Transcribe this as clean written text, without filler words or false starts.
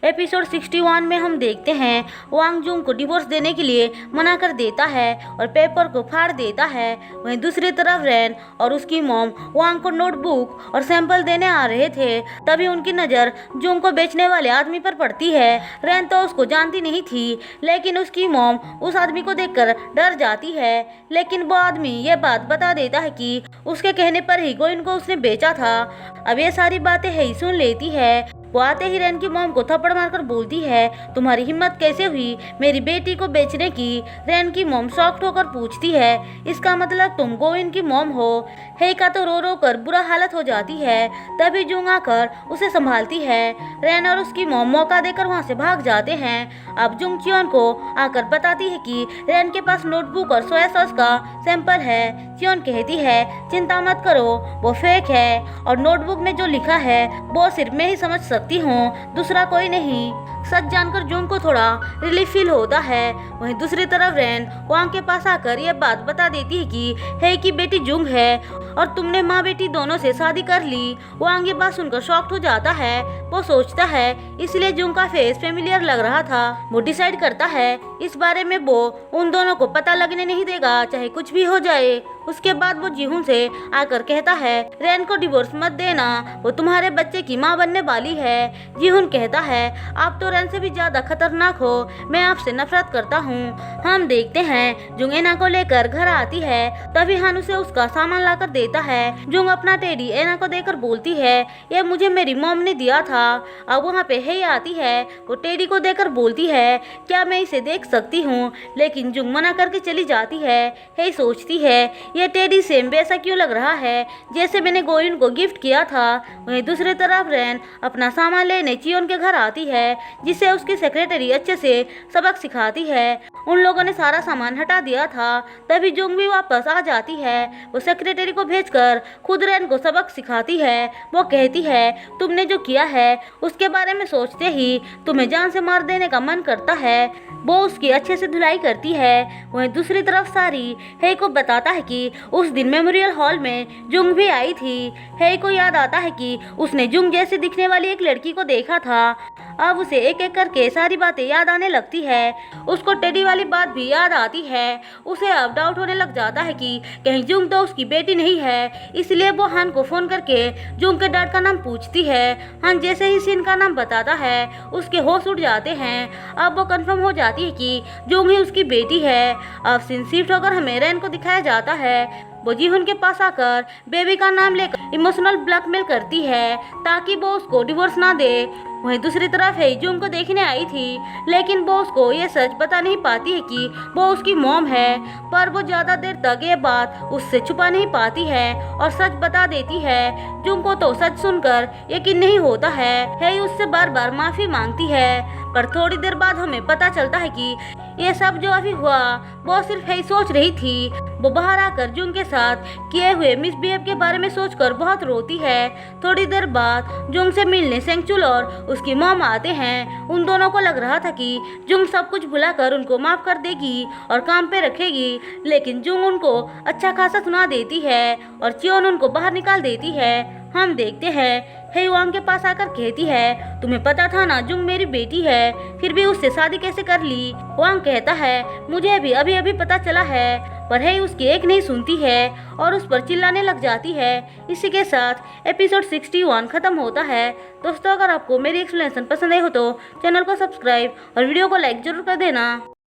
Episode 61 में हम देखते हैं वांग जुंग को डिवोर्स देने के लिए मना कर देता है और पेपर को फाड़ देता है। वहीं दूसरी तरफ रैन और उसकी मॉम वांग को नोटबुक और सैंपल देने आ रहे थे। तभी उनकी नज़र जुंग को बेचने वाले आदमी पर पड़ती है। रैन तो उसको जानती नहीं थी, लेकिन उसकी मॉम उस आदमी को देखकर डर जाती है। लेकिन वो आदमी ये बात बता देता है कि उसके कहने पर ही गोइन को उसने बेचा था। अब ये सारी बातें हेई सुन लेती है। वो आते ही रैन की मॉम को थप्पड़ मारकर बोलती है, तुम्हारी हिम्मत कैसे हुई मेरी बेटी को बेचने की। रैन की मॉम शॉक्ड होकर पूछती है, इसका मतलब तुम गोइन की मॉम हो। हेई का तो रो रो कर बुरा हालत हो जाती है। तभी जुंग आकर उसे संभालती है। रैन और उसकी मॉम मौका देकर वहाँ से भाग जाते हैं। अब जुंग चियोन को आकर बताती है कि रैन के पास नोटबुक और सोया सॉस का सैंपल है। चियोन कहती है, चिंता मत करो, वो फेक है और नोटबुक में जो लिखा है वो सिर्फ मैं ही समझ सकती हूँ, दूसरा कोई नहीं। सच जानकर जुंग को थोड़ा रिलीफ फील होता है। वहीं दूसरी तरफ रैन वांग के पास आकर यह बात बता देती है कि हे की बेटी जुंग है और तुमने माँ बेटी दोनों से शादी कर ली। वांग ये बात सुनकर शॉक्ड हो जाता है। वो सोचता है इसलिए जुंग का फेस फेमिलियर लग रहा था। वो डिसाइड करता है इस बारे में वो उन दोनों को पता लगने नहीं देगा, चाहे कुछ भी हो जाए। उसके बाद वो जीहुन से आकर कहता है, रैन को डिवोर्स मत देना, वो तुम्हारे बच्चे की माँ बनने वाली है। जीहुन कहता है, आप तो रैन से भी ज्यादा खतरनाक हो, मैं आपसे नफरत करता हूँ। हम देखते हैं जुंग एना को लेकर घर आती है। तभी हान उसे उसका सामान लाकर देता है। जुंग अपना टेडी एना को देकर बोलती है, ये मुझे मेरी मॉम ने दिया था। अब वहाँ पे हेई आती है। वो टेडी को देकर बोलती है, क्या मैं इसे देख सकती हूँ, लेकिन जुंग मना करके चली जाती है। हेई सोचती है ये टेडी सेम वैसा क्यों लग रहा है जैसे मैंने गोइन को गिफ्ट किया था। वहीं दूसरी तरफ रैन अपना सामान लेने चियोन के घर आती है, जिसे उसकी सेक्रेटरी अच्छे से सबक सिखाती है। उन लोगों ने सारा सामान हटा दिया था। तभी जुंग भी वापस आ जाती है। वो सेक्रेटरी को भेजकर खुद रैन को सबक सिखाती है। वो कहती है, तुमने जो किया है उसके बारे में सोचते ही तुम्हें जान से मार देने का मन करता है। वो उसकी अच्छे से धुलाई करती है। वहीं दूसरी तरफ सारी हेई को बताता है कि उस दिन मेमोरियल हॉल में जुंग भी आई थी। हेई को याद आता है कि उसने जुंग जैसे दिखने वाली एक लड़की को देखा था। अब उसे एक एक करके सारी बातें याद आने लगती है। उसको टेडी वाली बात भी याद आती है। उसे अब डाउट होने लग जाता है कि कहीं जुंग तो उसकी बेटी नहीं है। इसलिए वो हान को फोन करके जुंग के डैड का नाम पूछती है। हान जैसे ही सिन का नाम बताता है उसके होश उड़ जाते हैं। अब वो कंफर्म हो जाती है कि जुंग ही उसकी बेटी है। अब सिन शिफ्ट होकर हमें रैन को दिखाया जाता है। वो जीहुन के पास आकर बेबी का नाम लेकर इमोशनल ब्लैकमेल करती है ताकि वो उसको डिवोर्स ना दे। वहीं दूसरी तरफ हेई जुंग को देखने आई थी, लेकिन वो उसको ये सच बता नहीं पाती है कि वो उसकी मॉम है। पर वो ज़्यादा देर तक ये बात उससे छुपा नहीं पाती है और सच बता देती है। जुंग को तो सच सुनकर यकीन नहीं होता है। हेई उससे बार बार माफ़ी मांगती है, पर थोड़ी देर बाद हमें पता चलता है कि ये सब जो अभी हुआ वो सिर्फ हेई सोच रही थी। वो बाहर आकर जुंग के साथ किए हुए मिसबिहेव के बारे में सोचकर बहुत रोती है। थोड़ी देर बाद जुंग से मिलने सेंगचुल और उसकी मॉम आते हैं। उन दोनों को लग रहा था कि जुंग सब कुछ भुलाकर उनको माफ कर देगी और काम पे रखेगी, लेकिन जुंग उनको अच्छा खासा सुना देती है और चियोन उनको बाहर निकाल देती है। हम देखते हैं हेई वांग के पास आकर कहती है, तुम्हें पता था ना जुंग मेरी बेटी है, फिर भी उससे शादी कैसे कर ली। वांग कहता है, मुझे भी अभी अभी पता चला है। पर हेई उसकी एक नहीं सुनती है और उस पर चिल्लाने लग जाती है। इसी के साथ एपिसोड 61 खत्म होता है। दोस्तों, अगर आपको मेरी एक्सप्लेनेशन पसंद आई हो तो चैनल को सब्सक्राइब और वीडियो को लाइक जरूर कर देना।